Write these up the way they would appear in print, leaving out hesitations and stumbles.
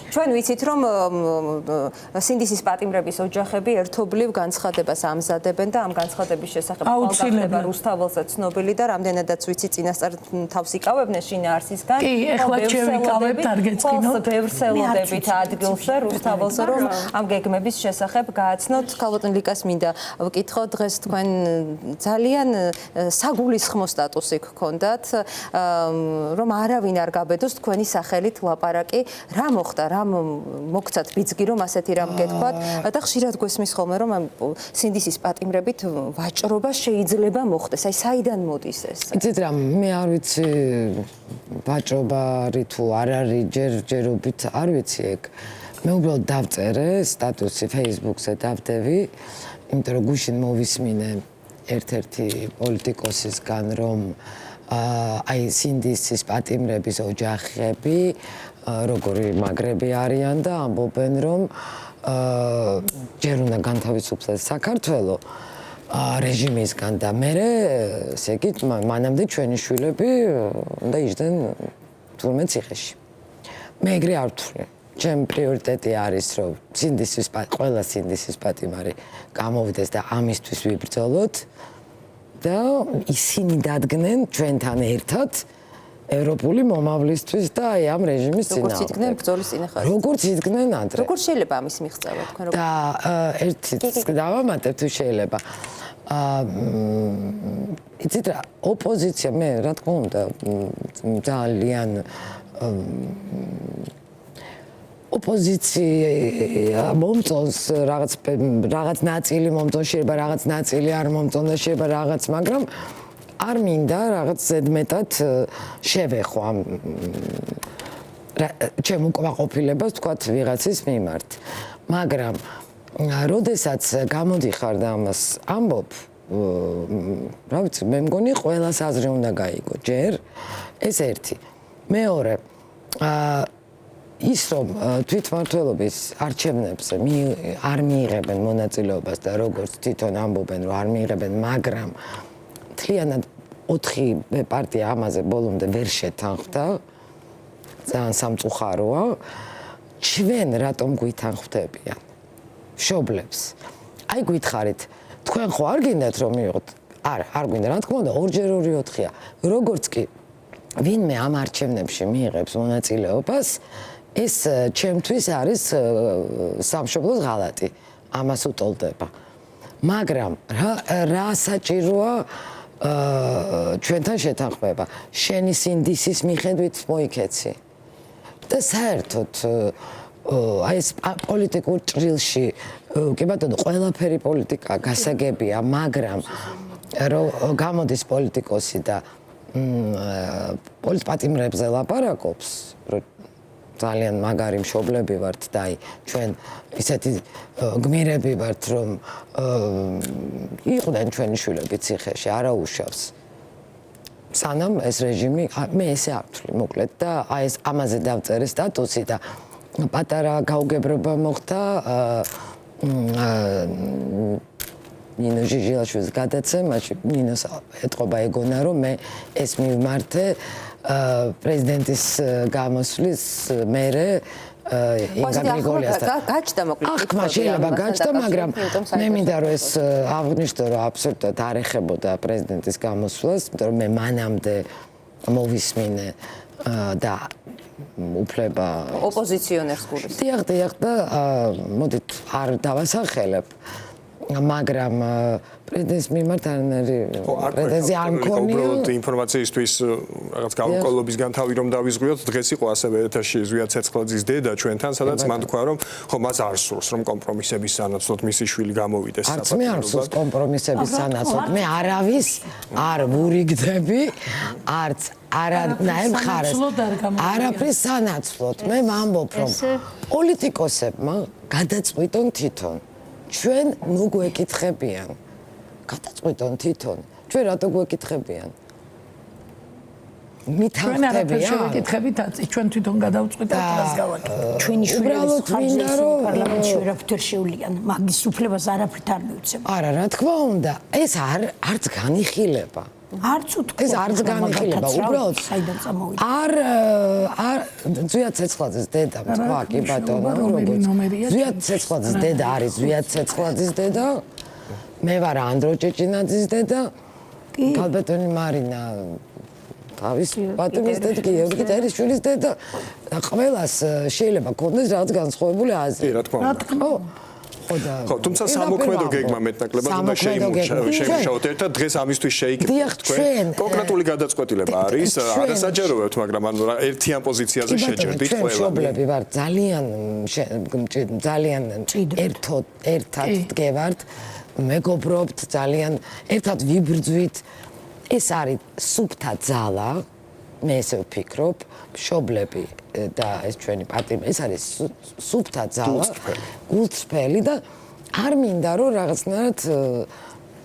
ჩვენ ვიცით რომ სინდისის პატიმრების ოჯახები ერთობლივ განცხადებას ამზადებენ და ამ განცხადების შესახებ ხალხდება რუსთაველზე ცნობილი და რამდენადაც ვიცი წინასწარ თავს იკავებდნენ შინაარსისგან. კი, ეხლა შევიკავებ დარგეწყინოთ. ბევრს ელოდებით ადგილზე რუსთაველზე რომ ამ გეგმების შესახებ გააცნოთ. ქალბატონ ლიკას მინდა ვკითხო დღეს თქვენ ძალიან საგულისხმო სტატუსი გქონდათ რომ არავინ არ გაბედოს თქვენი სახელით ლაპარაკი. რა მოხდა, რა მოგცათ ბიძგი რომ ასეთი რამ გეთქვათ და ხშირად გვესმის ხოლმე რომ სინდისის პატიმრებით ვაჭრობა შეიძლება მოხდეს. აი საიდან მოდის ეს? იცით რა, მე არ ვიცი ვაჭრობა არი თუ არ არის ჯერჯერობით არ ვიცი ეგ. მე უბრალოდ დავწერე სტატუსი Facebook-ზე დავდევი, იმიტომ რომ გუშინ მოვისმინე ერთ-ერთი პოლიტიკოსისგან რომ აი სინდისის პატიმრების ოჯახები როგორი მაგრები არიან და ამბობენ რომ ჯერ უნდა განთავისუფლდეს საქართველო რეჟიმისგან და მერე ესე იგი მანამდე ჩვენი შვილები უნდა იჯდნენ თურმე ციხეში. მე ეგრე არ ვთვლი. ჩემი პრიორიტეტი არის რომ ყველა სინდისის პატიმარი გამოვიდეს და ამისთვის ვიბრძოლოთ და ისინი დადგნენ ჩვენთან ერთად ევროპული მომავლისთვის და აი ამ რეჟიმის წინააღმდეგ. როგორც იდგნენ ბრძოლის წინახარით. როგორც იდგნენ ადრე. როგორ შეიძლება ამის მიღწევა თქვენ როგორ? და ერთიც დავამატებ თუ შეიძლება. იცით რა, ოპოზიცია მე რა თქმა უნდა ძალიან ოპოზიცია მომწონს რაღაც ნაწილი მომწონს, შეიძლება რაღაც ნაწილი არ მომწონს, შეიძლება რაღაც, მაგრამ არ მინდა რაღაც ზედმეტად შევეხო ამ ჩემ უკმაყოფილებას თქვათ ვიღაცის მიმართ. მაგრამ როდესაც გამოდიხარ და ამას ამბობ, რა ვიცი, მე მგონი ყველას აზრი უნდა გაიგო. ჯერ ეს ერთი. მეორე ის რომ თვითმმართველობის არჩევნებზე არ მიიღებენ მონაწილეობას და როგორც თვითონ ამბობენ რომ არ მიიღებენ, მაგრამ მთლიანად 4 პარტია ამაზე ბოლომდე ვერ შეთანხმდა. ძალიან სამწუხაროა. ჩვენ რატომ გვითანხმდებიან? მშობლებს. აი გითხარით, თქვენ ხო არ გინდათ რომ მიიღოთ? არა, არ გვინდა. რა თქმა უნდა, 2x2 4-ია. როგორც კი ვინმე ამ არჩევნებში მიიღებს მონაწილეობას, ეს ჩემთვის არის სამშობლოს ღალატი. ამას უტოლდება. მაგრამ რა საჭიროა ჩვენთან შეთანხმება? შენი სინდისის მიხედვით მოიქეცი. და საერთოდ აი ეს პოლიტიკურ ჭრილში კი ბატონო ყველაფერი პოლიტიკა გასაგებია, მაგრამ რომ გამოდის პოლიტიკოსი და პოლიტპატიმრებზე ლაპარაკობს, რომ ძალიან მაგარი მშობლები ვართ და აი ჩვენ ისეთი გმირები ვართ რომ იყვნენ ჩვენი შვილები ციხეში, არა უშავს. სანამ ეს რეჟიმი მე ესე არ ვთვლი მოკლედ და აი ეს ამაზე დავწერე სტატუსი და პატარა გაუგებრობა მოხდა ნინო ჟიჟილაშვილის გადაცემაში. ნინოს ეთყობა ეგონა რომ მე ეს მივმართე პრეზიდენტის გამოსვლის მერე ინგა გრიგოლიასთან. გაჩნდა მოკლედ. ახლა შეიძლება გაჩნდა, მაგრამ მე მინდა რომ ეს აღნიშნო რომ აბსოლუტურად არ ეხებოდა პრეზიდენტის გამოსვლას, იმიტომ რომ მე მანამდე მოვისმინე და უფლება ოპოზიციონერს გულის. დიახ და მოდით არ დავასახელებ. მაგრამ პრეზიდენტის მიმართ პრეზიდენტი არ მქონია. უბრალოდ ინფორმაციისთვის რაღაც გაურკვევლობისგან თავი რომ დავიზღვიოთ, დღეს იყო ასევე ეთერში ზვია ცეცხლაძის დედა ჩვენთან, სადაც მან თქვა რომ ხო მას არ სურს რომ კომპრომისების სანაცვლოდ მისი შვილი გამოვიდეს არც მე არ სურს კომპრომისების სანაცვლოდ. მე არავის არ ვურიგდები, არც არანაირ მხარეს. არაფრის სანაცვლოდ. მე ვამბობ რომ პოლიტიკოსებმა გადაწყვიტონ თვითონ. ჩვენ მოგვეკითხებიან. გადაწყვიტონ თვითონ. ჩვენ რატო გვეკითხებიან? მითანხმდებიან. ჩვენ თვითონ გადავწყვიტეთ რას გავაკეთებთ. ჩვენი შვილების ხარჯზე პარლამენტში ვერაფერ შეუვლიან. მაგის უფლებას არაფრით არ მივცემ. არა, რა თქმა უნდა, ეს არც განიხილება. არც უთქვი. ეს არც განიხილება, უბრალოდ საიდან წამოვიდა. არ ზვიად ცეცხლაძის დედა თქვა კი ბატონო, როგორც ზვიად ცეცხლაძის დედა არის ზვიად ცეცხლაძის დედა. მე ვარ ანდრო ჭეჭინაძის დედა. ქალბატონი მარინა თავის ბატონის დედა, გიორგი ტერიშვილის დედა. ყველას შეიძლება ქონდეს რაღაც განსხვავებული აზრი. კი, რა თქმა უნდა. ხო, თუმცა სამოქმედო გეგმა მეტნაკლებად უნდა შეიმუშაოთ ერთად. დღეს ამისთვის შეიკრიბეთ თქვენ. კონკრეტული გადაწყვეტილება არის, არასაჯაროებთ, მაგრამ ანუ ერთიან პოზიციაზე შეჯერდით ყველა. მშობლები ვართ, ძალიან ერთად დგევართ, მეგობრობთ, ძალიან ერთად ვიბრძვით. ეს არის სუფთა ძალა, მე ესე ვფიქრობ, მშობლები და ეს ჩვენი პარტია, ეს არის სუფთა ძალა, გულწრფელი და არ მინდა რომ რაღაცნაირად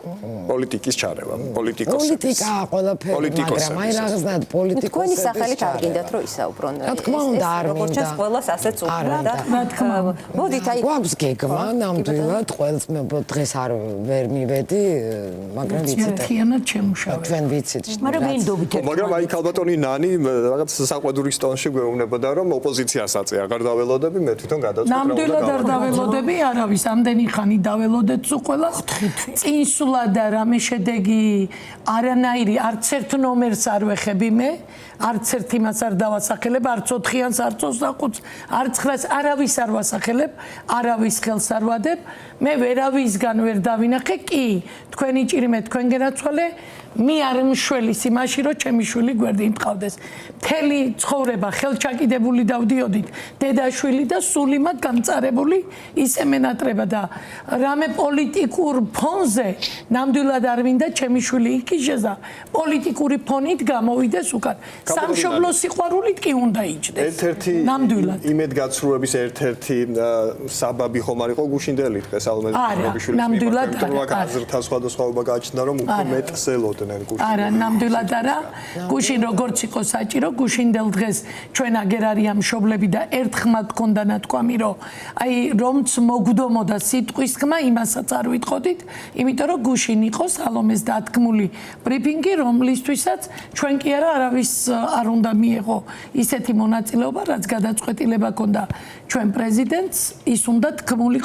პოლიტიკის ჩარევა, პოლიტიკოსების. პოლიტიკა ყველაფერი, მაგრამ აი რაღაცნაირად პოლიტიკოსების. თქვენი სახელით არ გინდათ რომ ისაუბრონ. რა თქმა უნდა, არ მინდა. როგორც ჩანს, ყველას ასეც უბრალოდ და მოდით აი გვაქვს გეგმა, ნამდვილად, ყველს მე დღეს არ ვერ მივედი, მაგრამ ვიცით. ერთიანად შემუშავეთ. ჩვენ ვიცით. მაგრამ ვინდობით მაგრამ აი ქალბატონი ნანი რაღაც საყვედურის ტონში გვეუბნებოდა რომ ოპოზიციას აწე აღარ დაველოდები, მე თვითონ გადაწყვეტ რა უნდა ნამდვილად არ დაველოდები, არავის, ამდენი ხანი დაველოდეთ სულ ყველა. წინსულა და რამე შედეგი არანაირი არც ერთ ნომერს არ ვეხები მე, არც ერთ იმას არ დავასახელებ, არც 4-იანს, არც 25-ს, არც 9-ს, არავის არ ვასახელებ, არავის ხელს არ ვადებ. მე ვერავისგან ვერ დავინახე, კი, თქვენი ჭირიმე, თქვენ გენაცვალე, მე არ მშველის იმაში, რომ ჩემი შვილი გვერდი მყავდეს. მთელი ცხოვრება ხელჩაკიდებული დავდიოდით, დედაშვილი და სული მათ გამწარებული ისე მენატრება და რამე პოლიტიკურ ფონზე ნამდვილად არ მინდა ჩემი შვილი იქიშეს და პოლიტიკური ფონით გამოვიდეს უკან. სამშობლო სიყვარულით კი უნდა იჯდეს. ერთ-ერთი ნამდვილად. იმედგაცრუების ერთ-ერთი საბაბი ხომ არ იყო გუშინდელი დღეს ალმაზიშვილის ნამდვილად აზრთა სხვადასხვაობა გააჩნდა რომ უფრო მეტს ელოდნენ გუშინ. არა, ნამდვილად არა. გუშინ როგორც იყო საჭირო, გუშინდელ დღეს ჩვენ აგერ არიან მშობლები და ერთხმად გქონდა ნათქვამი, რომ აი რომც მოგდომოდა სიტყვის ხმა, იმასაც არ ვიტყოდით, იმიტომ რომ გუშინ იყო სალომეს დათქმული ბრიფინგი, რომლისთვისაც ჩვენ კი არა არავის არ უნდა მიეღო ისეთი მონაწილეობა, რაც გადაწყვეტილება ქონდა ჩვენ პრეზიდენტს, ის უნდა თქმულიყო